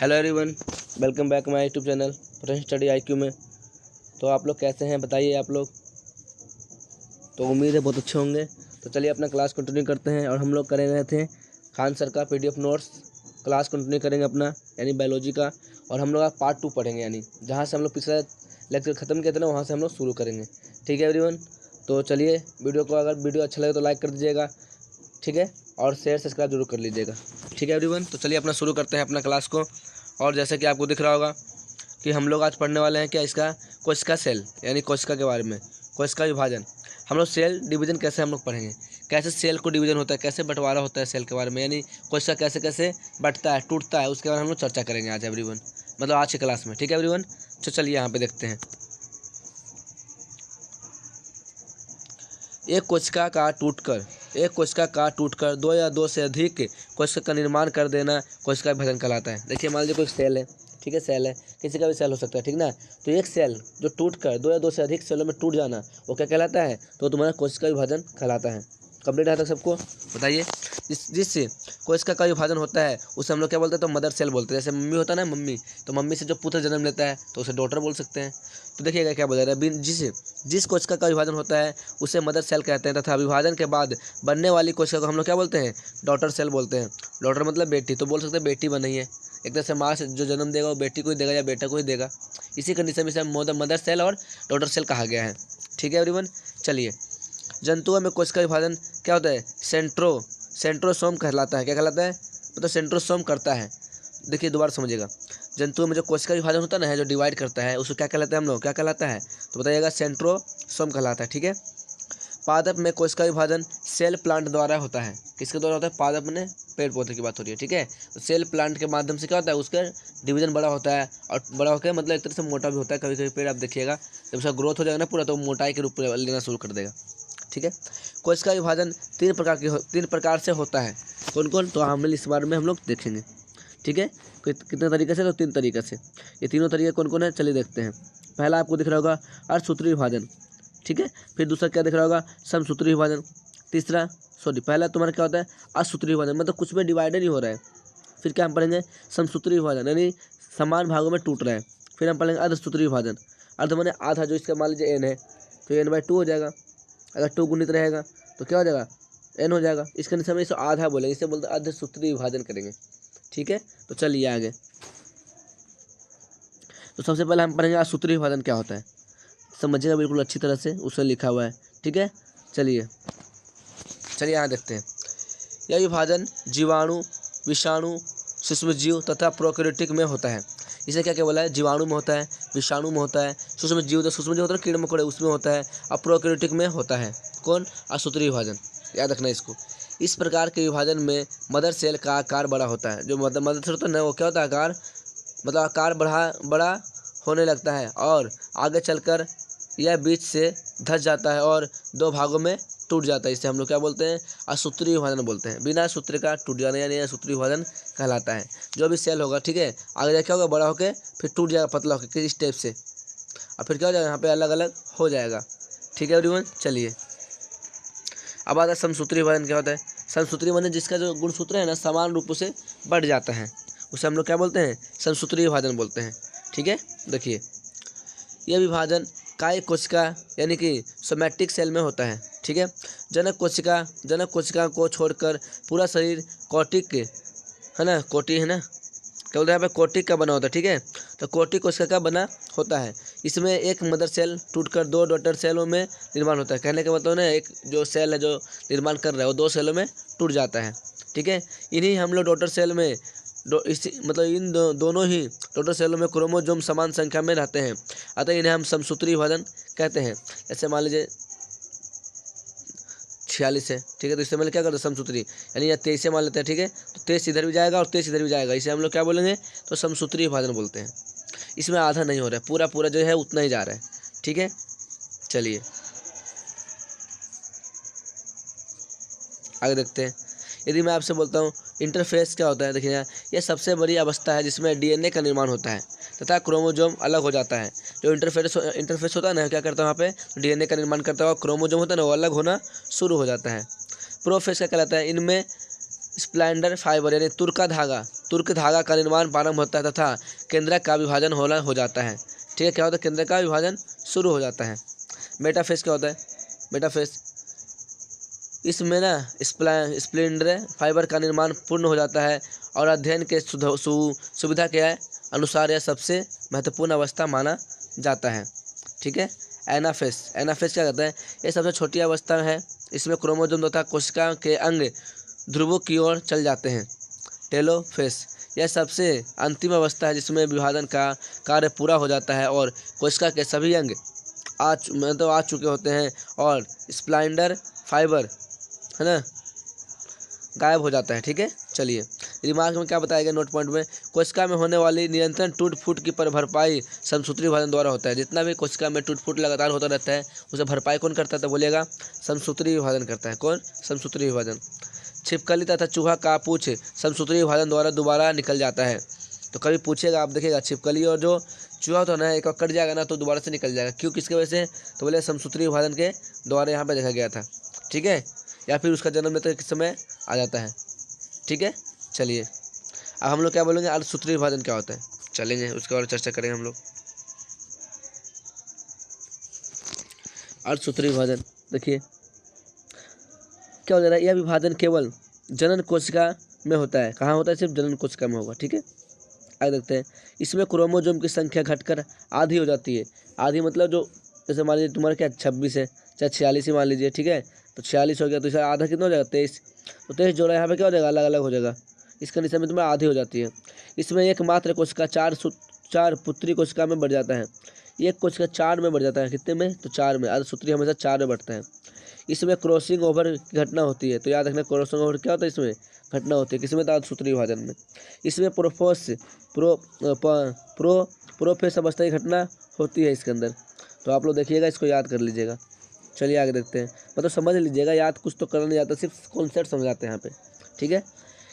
Hello everyone, welcome back my YouTube channel friend study IQ में। तो आप लोग कैसे हैं बताइए आप लोग। तो उम्मीद है बहुत अच्छे होंगे। तो चलिए अपना क्लास कंटिन्यू करते हैं और हम लोग कर रहे थे खान सर का पीडीएफ नोट्स। क्लास कंटिन्यू करेंगे अपना यानी बायोलॉजी का, और हम लोग पार्ट 2 पढ़ेंगे, यानी जहाँ से हम लोग पिछला लेक्चर ख़त्म किए थे ना वहाँ से हम लोग शुरू करेंगे। ठीक है एवरीवन, तो चलिए वीडियो को, अगर वीडियो अच्छा लगे तो लाइक कर दीजिएगा, ठीक है, और शेयर सब्सक्राइब जरूर कर लीजिएगा। ठीक है एवरीवन, तो चलिए अपना शुरू करते हैं अपना क्लास को। और जैसे कि आपको दिख रहा होगा कि हम लोग आज पढ़ने वाले हैं क्या, इसका कोशिका सेल यानी कोशिका के बारे में, कोशिका विभाजन। हम लोग सेल डिवीज़न कैसे हम लोग पढ़ेंगे, कैसे सेल को डिवीज़न होता है, कैसे बंटवारा होता है सेल के बारे में, यानी कोशिका कैसे कैसे बढ़ता है टूटता है, उसके बारे में हम लोग चर्चा करेंगे आज एवरीवन, मतलब आज की क्लास में। ठीक है एवरीवन, तो चलिए यहाँ पे देखते हैं। एक कोशिका का टूटकर दो या दो से अधिक कोशिका का निर्माण कर देना कोशिका विभाजन कहलाता है। देखिए मान लीजिए कोई सेल है, ठीक है, सेल है, किसी का भी सेल हो सकता है, ठीक ना। तो एक सेल जो टूटकर दो या दो से अधिक सेलों में टूट जाना वो क्या कहलाता है, तो तुम्हारा कोशिका विभाजन कहलाता है। कंप्लीट है तक सबको बताइए। जिस कोशिका का विभाजन होता है उसे हम लोग क्या बोलते हैं, तो मदर सेल बोलते हैं। जैसे मम्मी होता है ना, मम्मी, तो मम्मी से जो पुत्र जन्म लेता है तो उसे डॉटर बोल सकते हैं। तो देखिएगा क्या बोल रहा है, जिस कोशिका का विभाजन होता है उसे मदर सेल कहते हैं, तथा विभाजन के बाद बनने वाली कोशिका को हम लोग क्या बोलते हैं, डॉटर सेल बोलते हैं। डॉटर मतलब बेटी, तो बोल सकते हैं बेटी बनी है। एक तरह से माँ से जो जन्म देगा वो बेटी को ही देगा या बेटा को ही देगा। इसी कंडीशन में से मदर सेल और डॉटर सेल कहा गया है। ठीक है एवरीवन, चलिए। जंतुओं में कोशिका विभाजन क्या होता है, सेंट्रोसोम कहलाता है। क्या कहलाता है, मतलब सेंट्रोसोम करता है। देखिए दोबारा समझिएगा, जंतुओं में जो कोशिका विभाजन होता है ना, जो डिवाइड करता है, उसको क्या कहलाता है हम लोग, क्या कहलाता है, तो बताइएगा, सेंट्रोसोम कहलाता है। ठीक है। पादप में कोशिका विभाजन सेल प्लांट द्वारा होता है। किसके द्वारा होता है, पादप में पेड़ पौधे की बात हो रही है। ठीक है, तो सेल प्लांट के माध्यम से क्या होता है, उसका डिवीजन बड़ा होता है, और बड़ा होकर मतलब एक तरह से मोटा भी होता है। कभी कभी पेड़ आप देखिएगा जब उसका ग्रोथ हो जाएगा ना पूरा, तो मोटाई के रूप में लेना शुरू कर देगा। ठीक है। कोशिका विभाजन तीन प्रकार से होता है। कौन कौन, तो हम इस बारे में हम लोग देखेंगे। ठीक है, कितने तरीके से, तो 3 तरीके से। ये तीनों तरीके कौन कौन है, चलिए देखते हैं। पहला आपको दिख रहा होगा अर्धसूत्री विभाजन, ठीक है। फिर दूसरा क्या दिख रहा होगा, समसूत्री विभाजन। पहला तुम्हारा क्या होता है, असूत्री विभाजन, मतलब कुछ में डिवाइड नहीं हो रहा है। फिर क्या हम पढ़ेंगे, समसूत्री विभाजन, यानी समान भागों में टूट रहा है। फिर हम पढ़ेंगे अर्धसूत्री विभाजन। अर्ध माने आधा, जो इसका मान लीजिए n है तो n/2 हो जाएगा। अगर 2 गुणित रहेगा तो क्या हो जाएगा, n हो जाएगा। इसके नीचे हम इसे आधा बोलेंगे, इसे बोलते हैं अर्धसूत्री विभाजन करेंगे। ठीक है, तो चलिए आगे। तो सबसे पहले हम पढ़ेंगे असूत्री विभाजन क्या होता है, समझिएगा बिल्कुल अच्छी तरह से, उसमें लिखा हुआ है। ठीक है, चलिए यहाँ देखते हैं। यह विभाजन जीवाणु, विषाणु, सूक्ष्मजीव तथा प्रोकैरियोटिक में होता है। इसे क्या बोला है, जीवाणु में होता है, विषाणु में होता है, सूक्ष्मजीव होता है कीड़े मकोड़े, उसमें होता है, और प्रोकैरियोटिक में होता है। कौन, असूत्री विभाजन, याद रखना इसको। इस प्रकार के विभाजन में मदर सेल का आकार बड़ा होता है। जो मदर सेल होता है ना, वो क्या होता है, आकार, मतलब आकार बड़ा होने लगता है, और आगे चलकर यह बीच से धंस जाता है और 2 भागों में टूट जाता है। इसे हम लोग क्या बोलते हैं, असूत्री विभाजन बोलते हैं। बिना सूत्र का टूट जाना यानी असूत्री विभाजन कहलाता है। जो भी सेल होगा, ठीक है, आगे जाके क्या होगा, बड़ा होकर फिर टूट जाएगा पतला होकर किसी स्टेप से, और फिर क्या हो जाएगा, यहाँ पे अलग अलग हो जाएगा। ठीक है एवरीवन, चलिए अब आता है समसूत्री विभाजन। क्या होता है, समसूत्री विभाजन जिसका जो गुणसूत्र है ना समान रूप से बढ़ जाता है, उसे हम लोग क्या बोलते हैं, समसूत्री विभाजन बोलते हैं। ठीक है, देखिए यह विभाजन काय कोशिका यानी कि सोमैटिक सेल में होता है। ठीक है, जनक कोशिका को छोड़कर पूरा शरीर कोटिक है ना, कोटि है ना, क्या बोलते हैं यहाँ पे, कोटिक का बना होता है। ठीक है, तो कोटिक कोशिका का बना होता है। इसमें एक मदर सेल टूटकर 2 डॉटर सेलों में निर्माण होता है। कहने का मतलब ना, एक जो सेल है जो निर्माण कर रहा है वो 2 सेलों में टूट जाता है। ठीक है, इन्हीं हम लोग डॉटर सेल में मतलब इन दोनों ही डॉटर सेलों में क्रोमोसोम समान संख्या में रहते हैं, अतः इन्हें हम समसूत्री विभाजन कहते हैं। जैसे मान लीजिए 46 है, ठीक है, तो इससे मतलब क्या करते हैं, समसूत्री, यानी या 23 मान लेते हैं। ठीक है, तो 23 इधर भी जाएगा और 23 इधर भी जाएगा, इसे हम लोग क्या बोलेंगे, तो समसूत्री विभाजन बोलते हैं। इसमें आधा नहीं हो रहा है, पूरा जो है उतना ही जा रहा है। ठीक है, चलिए आगे देखते हैं। यदि मैं आपसे बोलता हूँ इंटरफेस क्या होता है, देखिए यह सबसे बड़ी अवस्था है जिसमें डीएनए का निर्माण होता है तथा क्रोमोसोम अलग हो जाता है। जो इंटरफेस होता है ना, क्या करता है वहाँ पे डीएनए का निर्माण करता है और क्रोमोसोम होता है ना वो अलग होना शुरू हो जाता है। प्रोफेस क्या कहलाता है, इनमें स्प्लाइंडर फाइबर यानी तुरका तुर्क धागा का निर्माण प्रारंभ होता है तथा केंद्रक का विभाजन हो जाता है। ठीक है, क्या होता है, केंद्रक का विभाजन शुरू हो जाता है। मेटाफेज क्या होता है, मेटाफेज इसमें ना स्प्लेंडर फाइबर का निर्माण पूर्ण हो जाता है और अध्ययन के सुविधा के अनुसार यह सबसे महत्वपूर्ण अवस्था माना जाता है। ठीक है, एनाफेज, एनाफेज क्या कहता है, ये सबसे छोटी अवस्था है। इसमें क्रोमोसोम तथा कोशिका के अंग ध्रुवों की ओर चल जाते हैं। टेलोफेज, यह सबसे अंतिम अवस्था है जिसमें विभाजन का कार्य पूरा हो जाता है और कोशिका के सभी अंग आ चुके होते हैं और स्प्लाइंडर फाइबर है ना गायब हो जाता है। ठीक है, चलिए रिमार्क में क्या बताया गया नोट पॉइंट में, कोशिका में होने वाली निरंतर टूट फूट की भरपाई समसूत्री विभाजन द्वारा होता है। जितना भी कोशिका में टूट फूट लगातार होता रहता है उसे भरपाई कौन करता है, तो बोलिएगा समसूत्री विभाजन करता है। कौन, समसूत्री विभाजन। छिपकली तथा चूहा का पूछ समसूत्री विभाजन द्वारा दोबारा निकल जाता है। तो कभी पूछेगा, आप देखिएगा छिपकली और जो चूहा तो ना एक बार कट जाएगा ना तो दोबारा से निकल जाएगा, क्यों, किसके वजह से, तो बोले समसूत्री विभाजन के द्वारा यहाँ पे देखा गया था। ठीक है, या फिर उसका जन्म लेते किस समय आ जाता है। ठीक है, चलिए अब हम लोग क्या बोलेंगे, अर्धसूत्री विभाजन क्या होता है, चलेंगे उसके बारे में चर्चा करेंगे हम लोग। अर्धसूत्री विभाजन देखिए क्या हो जा रहा है, यह विभाजन केवल जनन कोशिका में होता है। कहाँ होता है, सिर्फ जनन कोशिका में होगा। ठीक है, आगे देखते हैं। इसमें क्रोमोसोम की संख्या घटकर आधी हो जाती है। आधी मतलब जो जैसे मान लीजिए तुम्हारा क्या 26 है, चाहे 46 ही मान लीजिए। ठीक है, तो 46 हो गया तो इसका आधा कितना हो जाएगा, 23। तो 23 जोड़ा यहाँ पे क्या हो जाएगा, अलग अलग हो जाएगा। इस कंडीशन में तुम्हें आधी हो जाती है। इसमें एकमात्र कोशिका चार पुत्री कोशिका में बढ़ जाता है। एक कोशिका 4 में बढ़ जाता है, कितने में, तो 4 में। अर्धसूत्री हमेशा 4 में बढ़ता है। इसमें क्रॉसिंग ओवर की घटना होती है। तो याद रखना क्रॉसिंग ओवर क्या होता है, इसमें घटना होती है, किसमें, अर्धसूत्री विभाजन में। इसमें प्रोफेस अवस्था की घटना होती है इसके अंदर। तो आप लोग देखिएगा, इसको याद कर लीजिएगा। चलिए आगे देखते हैं, मतलब समझ लीजिएगा, याद कुछ तो करना नहीं आता, सिर्फ कॉन्सेप्ट समझाते हैं यहाँ पे। ठीक है,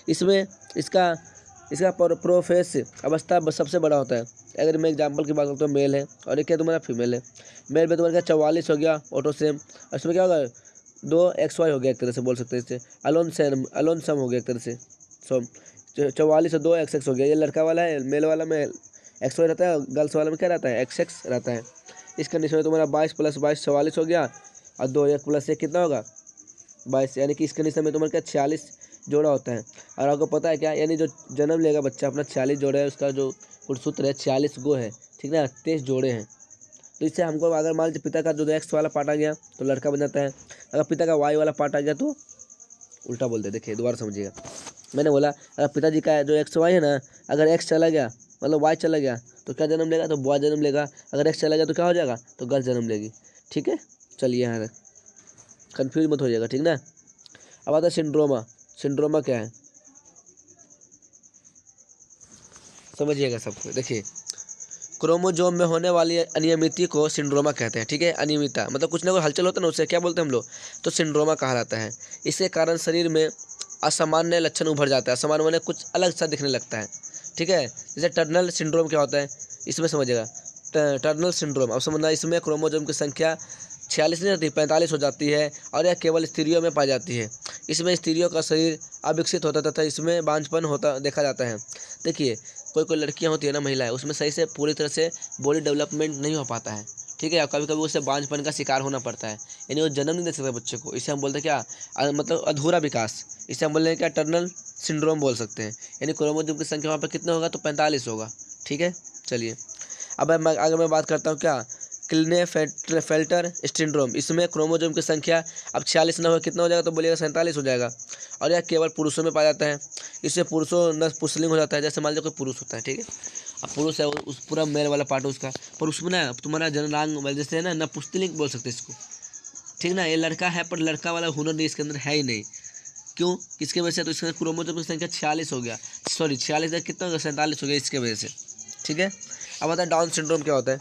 इसमें इसका प्रोफेस अवस्था सबसे बड़ा होता है। अगर मैं एग्जांपल की बात करता हूँ, मेल है और एक क्या तुम्हारा फीमेल है। मेल में तुम्हारा क्या 44 हो गया ऑटोसेम, और इसमें क्या होगा 2XY हो गया, एक तरह से बोल सकते हैं इसे, अलोन सम हो गया एक तरह से। 44 और 2XX हो गया। ये लड़का वाला है, मेल वाला में XY रहता है, गर्ल्स वाला में क्या रहता है, XX रहता है। इस कंडीशन में तुम्हारा 22 + 22 44 हो गया और 2 1 + 1 कितना होगा, 22। यानी कि इस कंडीशन में तुम्हारा क्या 46 जोड़ा होता है। और आपको पता है क्या, यानी जो जन्म लेगा बच्चा अपना 46 जोड़ा है, उसका जो गुणसूत्र है 46 गो है। ठीक ना, 23 जोड़े हैं। तो इससे हमको अगर मान लीजिए पिता का जो X वाला पार्ट आ गया तो लड़का बन जाता है, अगर पिता का Y वाला पार्ट आ गया तो उल्टा बोलते। देखिए दोबारा समझिएगा, मैंने बोला अगर पिताजी का जो XY है ना, अगर X चला गया मतलब Y चला गया तो क्या जन्म लेगा, तो बॉय जन्म लेगा। अगर X चला गया तो क्या हो जाएगा, तो गर्ल जन्म लेगी। ठीक है, चलिए यहाँ तक कन्फ्यूज मत हो जाएगा। ठीक ना, अब आता है सिंड्रोमा। सिंड्रोमा क्या है, समझिएगा सबको। देखिए क्रोमोजोम में होने वाली अनियमिति को सिंड्रोमा कहते हैं। ठीक है, अनियमितता मतलब कुछ ना कुछ हलचल होता है ना, उसे क्या बोलते हैं हम लोग, तो सिंड्रोमा कहा जाता है। इसके कारण शरीर में असामान्य लक्षण उभर जाता है, असामान्य माने कुछ अलग सा दिखने लगता है। ठीक है, जैसे टर्नल सिंड्रोम क्या होता है, इसमें समझिएगा टर्नल सिंड्रोम। अब समझना, इसमें क्रोमोजोम की संख्या 46 नहीं रहती, 45 हो जाती है और यह केवल स्त्रियों में पाई जाती है। इसमें स्त्रियों का शरीर अविकसित होता तथा इसमें बांझपन होता देखा जाता है। देखिए कोई लड़कियां होती है ना, महिलाएं, उसमें सही से पूरी तरह से बॉडी डेवलपमेंट नहीं हो पाता है। ठीक है, कभी कभी उसे बांझपन का शिकार होना पड़ता है, यानी वो जन्म नहीं दे सकता बच्चे को। इसे हम बोलते हैं क्या, मतलब अधूरा विकास। इसे हम बोलते हैं क्या, टर्नल सिंड्रोम बोल सकते हैं। यानी क्रोमोसोम की संख्या वहाँ पर कितना होगा, तो 45 होगा। ठीक है, चलिए अब अगर मैं बात करता हूँ क्या, क्लिनेफेल्टर सिंड्रोम। इसमें क्रोमोसोम की संख्या अब 46 न हो कितना हो जाएगा, तो बोलिएगा 47 हो जाएगा। और यह केवल पुरुषों में पाया जाता है। इससे पुरुषों न पुंसलिंग हो जाता है। जैसे मान लीजिए कोई पुरुष होता है, ठीक है, अब पुरुष है, उस पूरा मेल वाला पार्ट है उसका, पर उसमें ना तुम्हारा जननांग जैसे है ना पुंसलिंग बोल सकते हैं इसको। ठीक ना, ये लड़का है पर लड़का वाला हुनर नहीं इसके अंदर है ही नहीं। क्यों, किसके वजह से, तो इसके क्रोमोसोम की संख्या 46 हो गया, सॉरी 46 कितना हो गया, 47 हो गया इसके वजह से। ठीक है, अब आता है डाउन सिंड्रोम क्या होता है।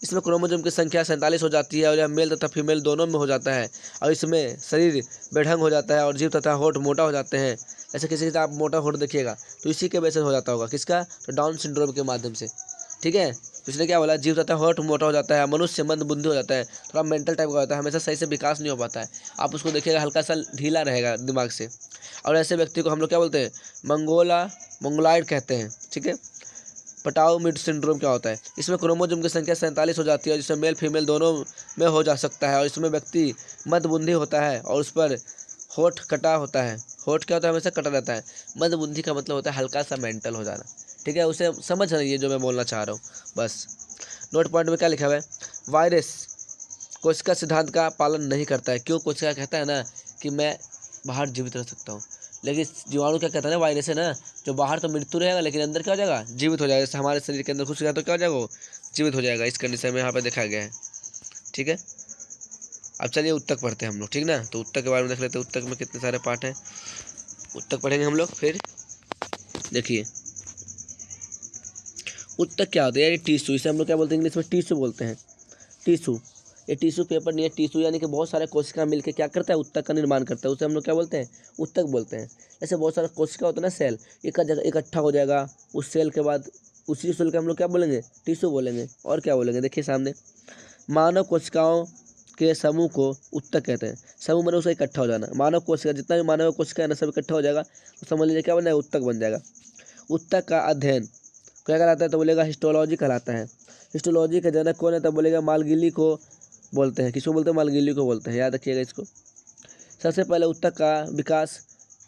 इसमें क्रोमोसोम की संख्या 47 हो जाती है और यह मेल तथा फीमेल दोनों में हो जाता है। और इसमें शरीर बेढंग हो जाता है और जीभ तथा होठ मोटा हो जाते हैं। ऐसे किसी का आप मोटा होठ देखिएगा तो इसी के वजह से हो जाता होगा, किसका, तो डाउन सिंड्रोम के माध्यम से। ठीक है, तो इसने क्या बोला, जीभ तथा होठ मोटा हो जाता है, मनुष्य मंदबुद्धि हो जाता है, थोड़ा मेंटल टाइप का होता है, हमेशा सही से विकास नहीं हो पाता है। आप उसको देखिएगा हल्का सा ढीला रहेगा दिमाग से। और ऐसे व्यक्ति को हम लोग क्या बोलते हैं, मंगोलाइड कहते हैं, ठीक है। पटाउ मिड सिंड्रोम क्या होता है, इसमें क्रोमोसोम की संख्या 47 हो जाती है, जिसमें मेल फीमेल दोनों में हो जा सकता है, और इसमें व्यक्ति मंदबुद्धि होता है और उस पर होठ कटा होता है। होठ क्या होता है, हमेशा कटा रहता है। मंदबुद्धि का मतलब होता है हल्का सा मेंटल हो जाना, ठीक है। उसे समझ रही है जो मैं बोलना चाह रहा हूँ, बस। नोट पॉइंट में क्या लिखा हुआ है, वायरस कोशिका सिद्धांत का पालन नहीं करता है। क्यों? कोशिका कहता है ना कि मैं बाहर जीवित रह सकता हूँ, लेकिन जीवाणु क्या कहता है ना, वायरस है ना, जो बाहर तो मृत्यु रहेगा लेकिन अंदर क्या हो जाएगा, जीवित हो जाएगा। जैसे हमारे शरीर के अंदर घुस गया तो क्या हो जाएगा, वो जीवित हो जाएगा। इस कंडीशन में यहाँ पे देखा गया है, ठीक है। अब चलिए उत्तक पढ़ते हैं हम लोग, ठीक ना। तो उत्तक के बारे में देख लेते हैं, उत्तक में कितने सारे पार्ट हैं, उत्तक पढ़ेंगे हम लोग। फिर देखिए उत्तक क्या होता है, यानी टिश्यू, इसे हम लोग क्या बोलते हैं, इंग्लिश में टिश्यू बोलते हैं। टिश्यू, ये टिश्यू पेपर नहीं है, टिश्यू यानी कि बहुत सारे कोशिका मिलकर क्या करता है, उत्तक का निर्माण करता है, उसे हम लोग क्या बोलते हैं, उत्तक बोलते हैं। ऐसे बहुत सारा कोशिका होता है ना, सेल, एक जगह इकट्ठा हो जाएगा, उस सेल के बाद उसी सेल का हम लोग क्या बोलेंगे, टिश्यू बोलेंगे। और क्या बोलेंगे, देखिए सामने, मानव कोशिकाओं के समूह को उत्तक कहते हैं। समूह मतलब उसका इकट्ठा हो जाना, मानव कोशिका, जितना भी मानव कोशिका है ना, सब इकट्ठा हो जाएगा तो समझ लीजिए क्या बन जाएगा, उत्तक बन जाएगा। उत्तक का अध्ययन क्या कहलाता है, तो बोलेगा हिस्टोलॉजी कहलाता है। हिस्टोलॉजी के जनक कौन है, तो बोलेगा मालगिली को बोलते हैं। किसको बोलते हैं, मालगिली को बोलते हैं, याद रखिएगा इसको। सबसे पहले उत्तक का विकास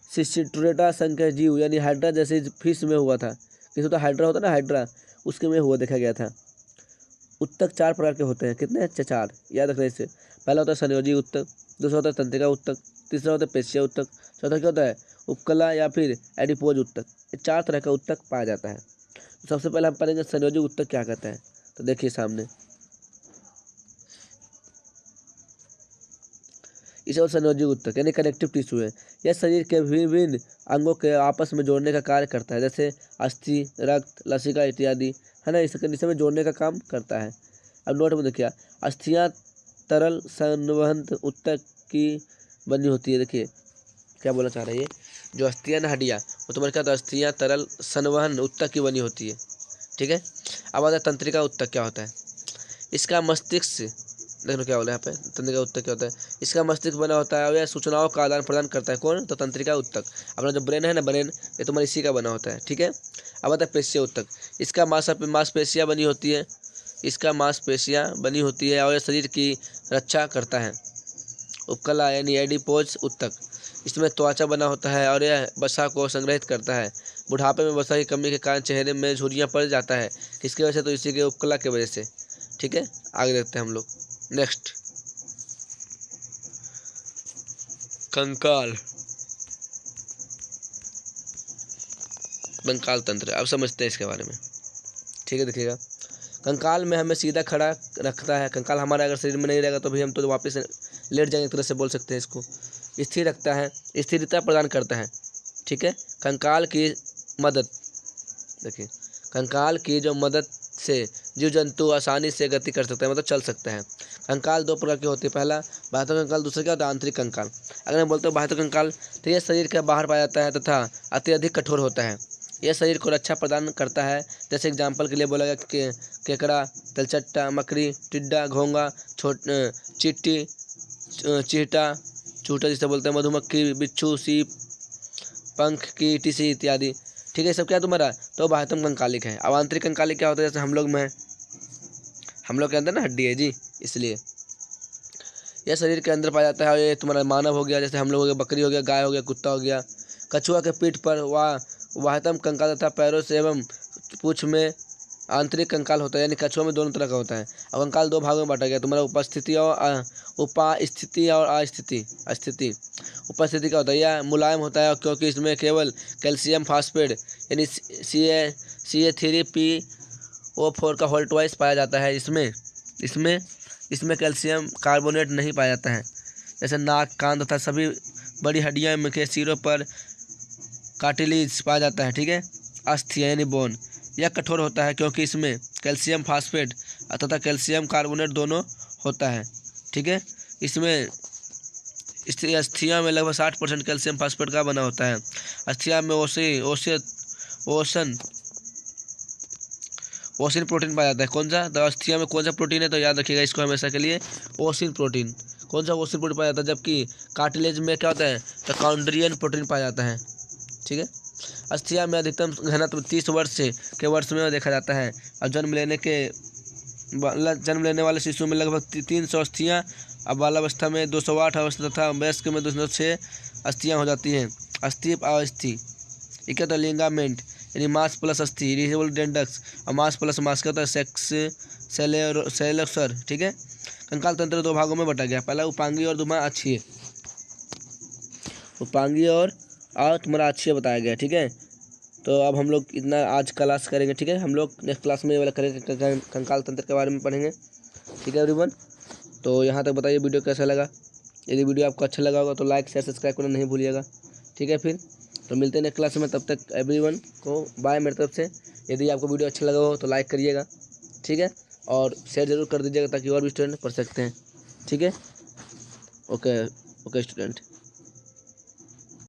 सिस्टिट्रेटा संघ के जीव यानी हाइड्रा जैसे फिश में हुआ था। किसी होता हाइड्रा होता है ना, हाइड्रा, उसके में हुआ देखा गया था। उत्तक 4 प्रकार के होते हैं, कितने, 4, याद रखना इससे। पहला होता है संयोजी उत्तक, दूसरा होता है तंत्रिका उत्तक, तीसरा होता है पेशीय उत्तक, चौथा क्या होता है, उपकला या फिर एडिपोज उत्तक। ये 4 तरह का उत्तक पाया जाता है। तो सबसे पहले हम पढ़ेंगे संयोजी उत्तक क्या कहता है। तो देखिए सामने, इसे और संयोजी उत्तक यानी कनेक्टिव टिश्यू है। यह शरीर के विभिन्न अंगों के आपस में जोड़ने का कार्य करता है, जैसे अस्थि, रक्त, लसिका इत्यादि, है ना, इस कंडीशन में जोड़ने का काम करता है। अब नोट में देखिए, अस्थियां तरल संवहन उत्तक की बनी होती है। देखिए क्या बोलना चाह रहा है, ये जो अस्थियां ना, हड्डियाँ, वो तुम्हारे क्या होता है, अस्थियां तरल संवहन उत्तक की बनी होती है, ठीक है। अब आता है तंत्रिका उत्तक क्या होता है, इसका मस्तिष्क, देखो क्या बोला यहाँ पे, तंत्रिका उत्तक क्या होता है, इसका मस्तिष्क बना होता है और यह सूचनाओं का आदान प्रदान करता है। कौन, तो तंत्रिका उत्तक। अपना जो ब्रेन है ना, ब्रेन, ये तुम्हारा इसी का बना होता है, ठीक है। अब आता है पेशीय उत्तक, इसका मांसपेशियाँ बनी होती है, इसका मांसपेशियाँ बनी होती है और यह शरीर की रक्षा करता है। उपकला यानी एडिपोज उत्तक, इसमें त्वचा बना होता है और यह वसा को संग्रहित करता है। बुढ़ापे में वसा की कमी के कारण चेहरे में झुर्रियाँ पड़ जाता है, किसकी वजह से, तो इसी के उपकला की वजह से, ठीक है। आगे देखते हैं हम लोग, नेक्स्ट, कंकाल, कंकाल तंत्र। अब समझते हैं इसके बारे में, ठीक है। देखिएगा, कंकाल में हमें सीधा खड़ा रखता है। कंकाल हमारा अगर शरीर में नहीं रहेगा तो भी हम तो वापस लेट जाएंगे, एक तरह से बोल सकते हैं इसको। स्थिर रखता है, स्थिरता प्रदान करता है, ठीक है। कंकाल की मदद, देखिए कंकाल की जो मदद से जीव जंतु आसानी से गति कर सकते हैं, मतलब चल सकते हैं। कंकाल 2 प्रकार के होते हैं, पहला बाह्य कंकाल, दूसरा क्या होता है, आंतरिक कंकाल। अगर मैं बोलते हैं बाह्य कंकाल, तो यह शरीर के बाहर पाया जाता है तथा अत्यधिक कठोर होता है। यह शरीर को रक्षा प्रदान करता है। जैसे एग्जाम्पल के लिए बोला गया कि केकड़ा, तलचट्टा, मकड़ी, टिड्डा, घोंगा, चींटी, चींटा, चूटा जिसे बोलते हैं, मधुमक्खी, बिच्छू, सीप, पंख की टीसी इत्यादि, ठीक है। सब क्या तुम्हारा, तो बाह्यतम कंकालिक है। अब आंतरिक कंकालिक क्या होता है, जैसे हम लोग के अंदर ना हड्डी है जी, इसलिए यह शरीर के अंदर पाया जाता है। और ये तुम्हारा मानव हो गया, जैसे हम लोग हो गया, बकरी हो गया, गाय हो गया, कुत्ता हो गया। कछुआ के पीठ पर बाह्यतम कंकाल तथा पैरों से एवं पूंछ में आंतरिक कंकाल होता है, यानी कछुआ में दोनों तरह का होता है। अब कंकाल 2 भागों में बांटा गया, तुम्हारा उपस्थिति और अस्थिति। उपस्थिति क्या होता है, यह मुलायम होता है क्योंकि इसमें केवल कैल्शियम फास्फेट यानी CA3PO4 का होल ट्वाइस पाया जाता है। इसमें कैल्शियम कार्बोनेट नहीं पाया जाता है। जैसे नाक, कान तथा सभी बड़ी हड्डियां के सिरों पर कार्टिलेज पाया जाता है, ठीक है। अस्थि यानी बोन, यह कठोर होता है क्योंकि इसमें कैल्शियम फास्फेट तथा कैल्शियम कार्बोनेट दोनों होता है, ठीक है। इसमें अस्थियां में लगभग 60% कैल्शियम फास्फेट का बना होता है। अस्थियां में ओसिन प्रोटीन पाया जाता है। कौन सा, तो अस्थियां में कौन सा प्रोटीन है, तो याद रखिएगा इसको हमेशा के लिए, ओसिन प्रोटीन। कौन सा ओसिन प्रोटीन पाया जाता है, जबकि कार्टिलेज में क्या होता है, तो कॉन्ड्रियन प्रोटीन पाया जाता है, ठीक है। अस्थियां में अधिकतम घनत्व 30 वर्ष के वर्ष में देखा जाता है। और जन्म लेने वाले शिशु में लगभग 300 अस्थियां, अब बालावस्था में 208 अवस्था तथा वयस्क में 206 अस्थियां हो जाती हैं। अस्थि अस्थि इकत लिंगामेंट यानी मास प्लस अस्थि रिहेबल डेंडक्स और मास प्लस मास का होता है सेक्स सेलेसर। ठीक है, कंकाल तंत्र 2 भागों में बटा गया, पहला उपांगी और दूसरा अक्षीय। उपांगी और तुम्हारा अक्षीय बताया गया। ठीक है, तो अब हम लोग इतना आज क्लास करेंगे। ठीक है, हम लोग नेक्स्ट क्लास में ये वाला करेंगे, कंकाल तंत्र के बारे में पढ़ेंगे। ठीक है एवरीवन, तो यहाँ तक बताइए वीडियो कैसा लगा। यदि वीडियो आपको अच्छा लगा होगा तो लाइक शेयर सब्सक्राइब करना नहीं भूलिएगा। ठीक है, फिर तो मिलते हैं नेक्स्ट क्लास में, तब तक एवरीवन को बाय मेरी तरफ से। यदि आपको वीडियो अच्छा लगा हो तो लाइक करिएगा। ठीक है, और शेयर जरूर कर दीजिएगा ताकि और भी स्टूडेंट पढ़ सकते हैं। ठीक है, ओके स्टूडेंट।